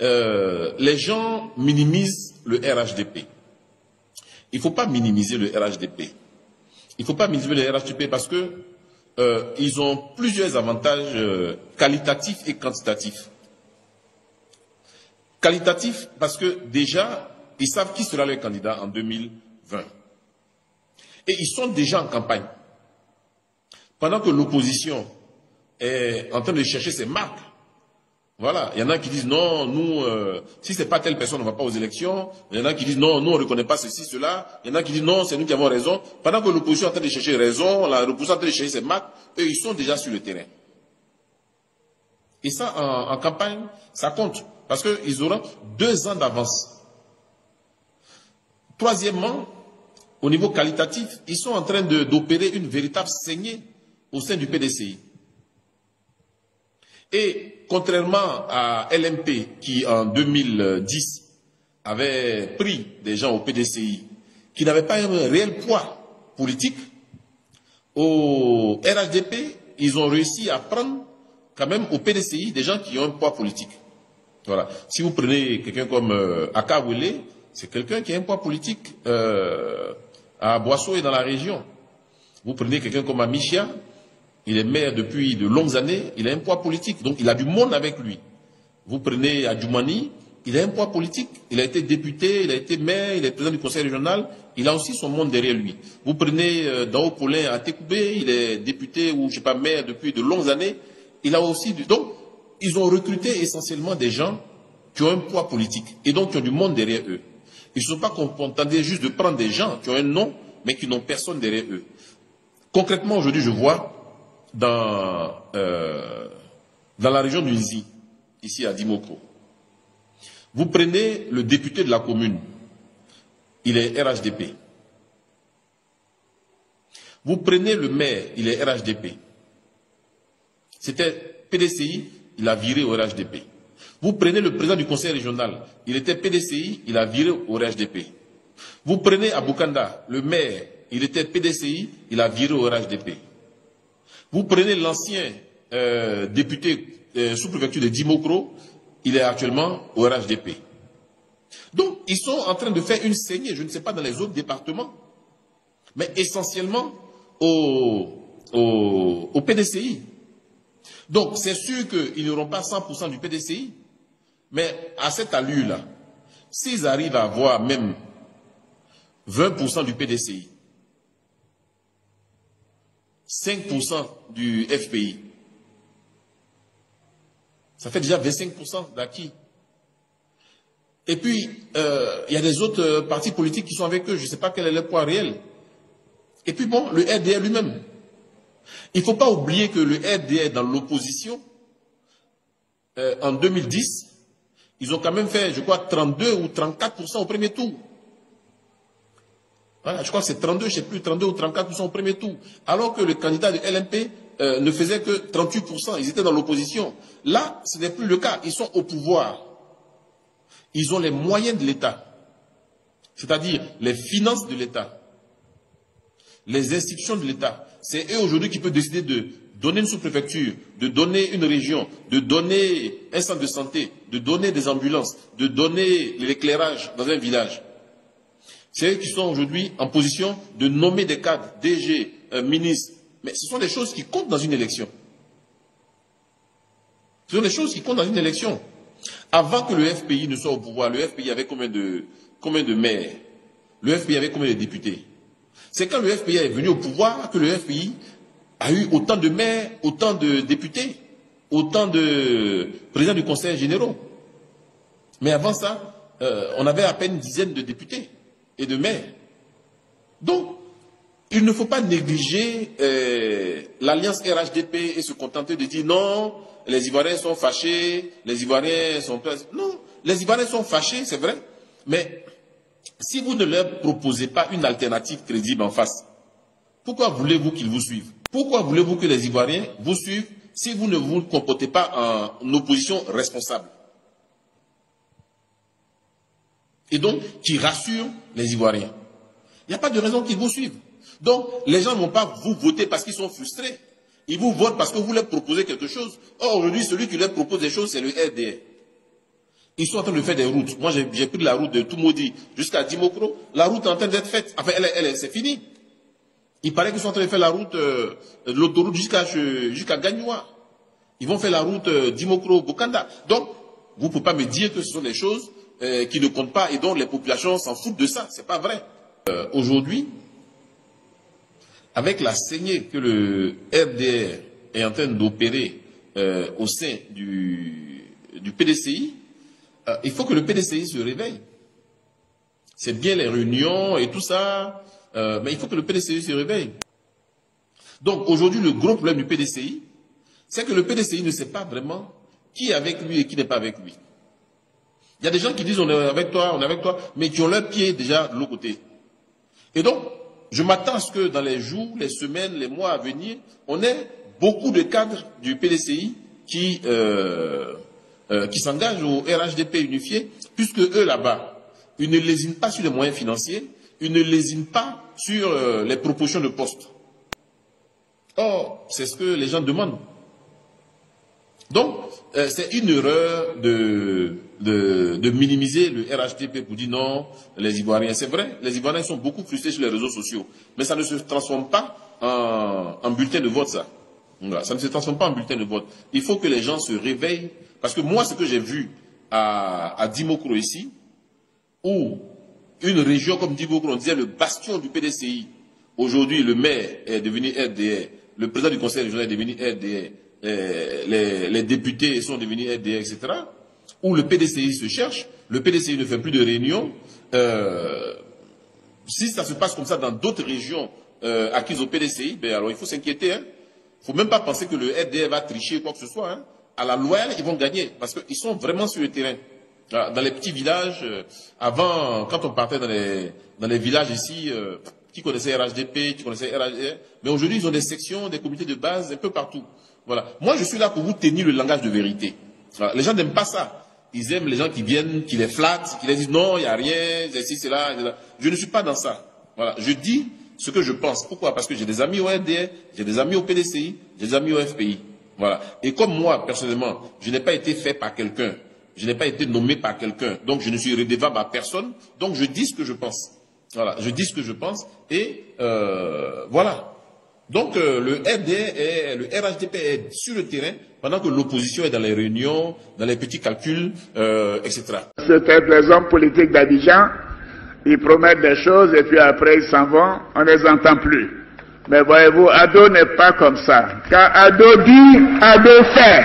les gens minimisent le RHDP. Il ne faut pas minimiser le RHDP. Il ne faut pas minimiser le RHDP parce que ils ont plusieurs avantages qualitatifs et quantitatifs. Qualitatif parce que déjà, ils savent qui sera leur candidat en 2020. Et ils sont déjà en campagne. Pendant que l'opposition est en train de chercher ses marques. Voilà, il y en a qui disent non, nous, si c'est pas telle personne, on ne va pas aux élections. Il y en a qui disent non, nous, on ne reconnaît pas ceci, cela. Il y en a qui disent non, c'est nous qui avons raison. Pendant que l'opposition est en train de chercher raison, l'opposition est en train de chercher ses marques, eux, ils sont déjà sur le terrain. Et ça, en campagne, ça compte. Parce qu'ils auront 2 ans d'avance. Troisièmement, au niveau qualitatif, ils sont en train d'opérer une véritable saignée au sein du PDCI. Et contrairement à LMP, qui en 2010 avait pris des gens au PDCI, qui n'avaient pas un réel poids politique, au RHDP, ils ont réussi à prendre quand même au PDCI des gens qui ont un poids politique. Voilà. Si vous prenez quelqu'un comme Akawele, c'est quelqu'un qui a un poids politique à Boisseau et dans la région. Vous prenez quelqu'un comme Amichia, il est maire depuis de longues années, il a un poids politique, donc il a du monde avec lui. Vous prenez Adjoumani, il a un poids politique, il a été député, il a été maire, il est président du conseil régional, il a aussi son monde derrière lui. Vous prenez Dao Paulin à Tekoubé, il est député ou je sais pas maire depuis de longues années, il a aussi donc ils ont recruté essentiellement des gens qui ont un poids politique et donc qui ont du monde derrière eux. Ils ne sont pas contentés juste de prendre des gens qui ont un nom mais qui n'ont personne derrière eux. Concrètement aujourd'hui je vois dans la région du Nzi, ici à Dimoko. Vous prenez le député de la commune, il est RHDP. Vous prenez le maire, il est RHDP. C'était PDCI, il a viré au RHDP. Vous prenez le président du conseil régional, il était PDCI, il a viré au RHDP. Vous prenez Aboukanda, le maire, il était PDCI, il a viré au RHDP. Vous prenez l'ancien député sous-préfecture de Dimokro, il est actuellement au RHDP. Donc, ils sont en train de faire une saignée, je ne sais pas dans les autres départements, mais essentiellement au PDCI. Donc, c'est sûr qu'ils n'auront pas 100% du PDCI, mais à cette allure-là, s'ils arrivent à avoir même 20% du PDCI, 5% du FPI, ça fait déjà 25% d'acquis. Et puis, il y a des autres partis politiques qui sont avec eux, je ne sais pas quel est le poids réel. Et puis bon, le RDR lui-même. Il ne faut pas oublier que le RDR dans l'opposition, en 2010, ils ont quand même fait, je crois, 32 ou 34% au premier tour. Voilà, je crois que c'est 32, je ne sais plus, 32 ou 34% au premier tour. Alors que le candidat de LMP ne faisait que 38%, ils étaient dans l'opposition. Là, ce n'est plus le cas, ils sont au pouvoir. Ils ont les moyens de l'État, c'est-à-dire les finances de l'État, les institutions de l'État. C'est eux aujourd'hui qui peuvent décider de donner une sous-préfecture, de donner une région, de donner un centre de santé, de donner des ambulances, de donner l'éclairage dans un village. C'est eux qui sont aujourd'hui en position de nommer des cadres, DG, ministres. Mais ce sont des choses qui comptent dans une élection. Ce sont des choses qui comptent dans une élection. Avant que le FPI ne soit au pouvoir, le FPI avait combien de maires? Le FPI avait combien de députés? C'est quand le FPI est venu au pouvoir que le FPI a eu autant de maires, autant de députés, autant de présidents du conseil généraux. Mais avant ça, on avait à peine une dizaine de députés et de maires. Donc, il ne faut pas négliger l'alliance RHDP et se contenter de dire non, les Ivoiriens sont fâchés, les Ivoiriens sont... Non, les Ivoiriens sont fâchés, c'est vrai, mais si vous ne leur proposez pas une alternative crédible en face, pourquoi voulez-vous qu'ils vous suivent? Pourquoi voulez-vous que les Ivoiriens vous suivent si vous ne vous comportez pas en opposition responsable? Et donc, qui rassure les Ivoiriens. Il n'y a pas de raison qu'ils vous suivent. Donc, les gens ne vont pas vous voter parce qu'ils sont frustrés. Ils vous votent parce que vous leur proposez quelque chose. Or, aujourd'hui, celui qui leur propose des choses, c'est le RDR. Ils sont en train de faire des routes. Moi, j'ai pris la route de Toumoudi jusqu'à Dimokro. La route est en train d'être faite. Enfin, c'est fini. Il paraît qu'ils sont en train de faire la route, l'autoroute jusqu'à Gagnoua. Ils vont faire la route Dimokro-Bokanda. Donc, vous ne pouvez pas me dire que ce sont des choses qui ne comptent pas et dont les populations s'en foutent de ça. C'est pas vrai. Aujourd'hui, avec la saignée que le RDR est en train d'opérer au sein du PDCI, il faut que le PDCI se réveille. C'est bien les réunions et tout ça, mais il faut que le PDCI se réveille. Donc aujourd'hui, le gros problème du PDCI, c'est que le PDCI ne sait pas vraiment qui est avec lui et qui n'est pas avec lui. Il y a des gens qui disent on est avec toi, mais qui ont leur pied déjà de l'autre côté. Et donc, je m'attends à ce que dans les jours, les semaines, les mois à venir, on ait beaucoup de cadres du PDCI qui s'engagent au RHDP unifié, puisque eux là-bas, ils ne lésinent pas sur les moyens financiers, ils ne lésinent pas sur les propositions de postes. Or, c'est ce que les gens demandent. Donc, c'est une erreur de minimiser le RHDP pour dire non, les Ivoiriens. C'est vrai, les Ivoiriens sont beaucoup frustrés sur les réseaux sociaux. Mais ça ne se transforme pas en bulletin de vote, ça. Voilà, ça ne se transforme pas en bulletin de vote. Il faut que les gens se réveillent. Parce que moi, ce que j'ai vu à Dimokro ici, où une région comme Dimokro, on disait le bastion du PDCI, aujourd'hui le maire est devenu RDR, le président du conseil régional est devenu RDR, les députés sont devenus RDR, etc., où le PDCI se cherche, le PDCI ne fait plus de réunions. Si ça se passe comme ça dans d'autres régions acquises au PDCI, ben alors il faut s'inquiéter. Hein. Il ne faut même pas penser que le RDR va tricher ou quoi que ce soit. Hein. À la loyale, ils vont gagner, parce qu'ils sont vraiment sur le terrain. Dans les petits villages, avant, quand on partait dans les villages ici, qui connaissaient RHDP, qui connaissaient RHDR, mais aujourd'hui, ils ont des sections, des comités de base, un peu partout. Voilà. Moi, je suis là pour vous tenir le langage de vérité. Voilà. Les gens n'aiment pas ça. Ils aiment les gens qui viennent, qui les flattent, qui les disent non, il n'y a rien, c'est là, c'est là. Je ne suis pas dans ça. Voilà. Je dis ce que je pense. Pourquoi? Parce que j'ai des amis au RDR, j'ai des amis au PDCI, j'ai des amis au FPI. Voilà. Et comme moi, personnellement, je n'ai pas été fait par quelqu'un, je n'ai pas été nommé par quelqu'un, donc je ne suis redevable à personne, donc je dis ce que je pense. Voilà. Je dis ce que je pense et voilà. Donc le RDR et le RHDP est sur le terrain pendant que l'opposition est dans les réunions, dans les petits calculs, etc. C'était les hommes politiques d'Abidjan, ils promettent des choses et puis après ils s'en vont, on ne les entend plus. Mais voyez-vous, Ado n'est pas comme ça. Quand Ado dit, Ado fait.